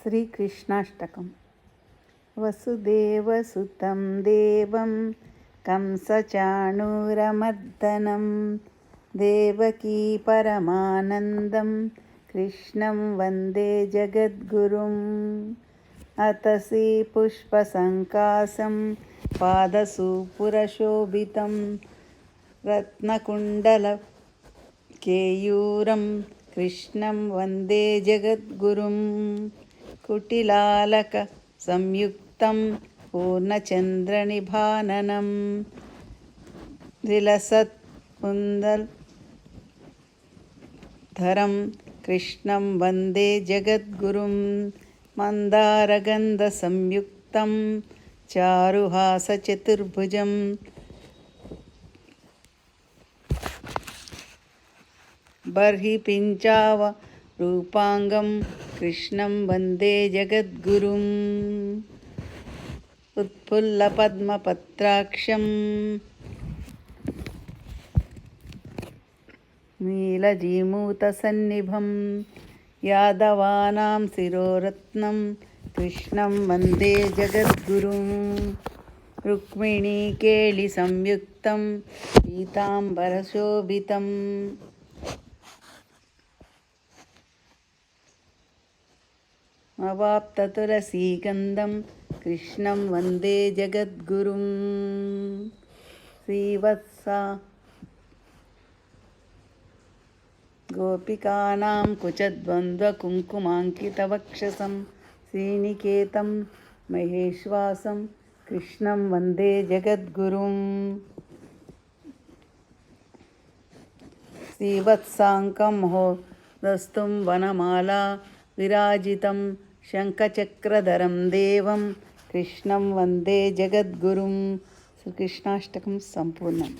శ్రీకృష్ణాష్టకం. వసుదేవసుతం దేవం కంసచాణూరమర్దనం దేవకీ పరమానందం కృష్ణం వందే జగద్గురుం. అతసి పుష్పసంకాసం పాదసూపురశోభితం రత్నకుండల కేయూరం కృష్ణం వందే జగద్గురుం. కుటిలాలక సంయుక్తం పూర్ణచంద్రనిభాననం విలసత్కుందధరం కృష్ణం వందే జగద్గురుం. మందారగంధ సంయుక్తం చారుహాసచతుర్భుజం బర్హిపించావ రూపాంగం కృష్ణం వందే జగద్గురుం. ఉత్ఫుల్లపద్మపత్రాక్షం నీలజీమూతసన్నిభం యాదవానాం శిరోరత్నం కృష్ణం వందే జగద్గురుం. రుక్మిణీకేళి సంయుక్తం పీతాంబరశోభితం అవాప్తతులసీగంధం కృష్ణం వందే జగద్గురుం. శ్రీవత్సా గోపికానాం కుచద్వంద్వకుంకుమాంకితవక్షసం శ్రీనికేతం మహేశ్వాసం కృష్ణం వందే జగద్గురుం. శ్రీవత్సాంకం మహోదస్తుం వనమాలా విరాజితం శంఖచక్రధరం దేవం కృష్ణం వందే జగద్గురుం. శ్రీకృష్ణాష్టకం సంపూర్ణం.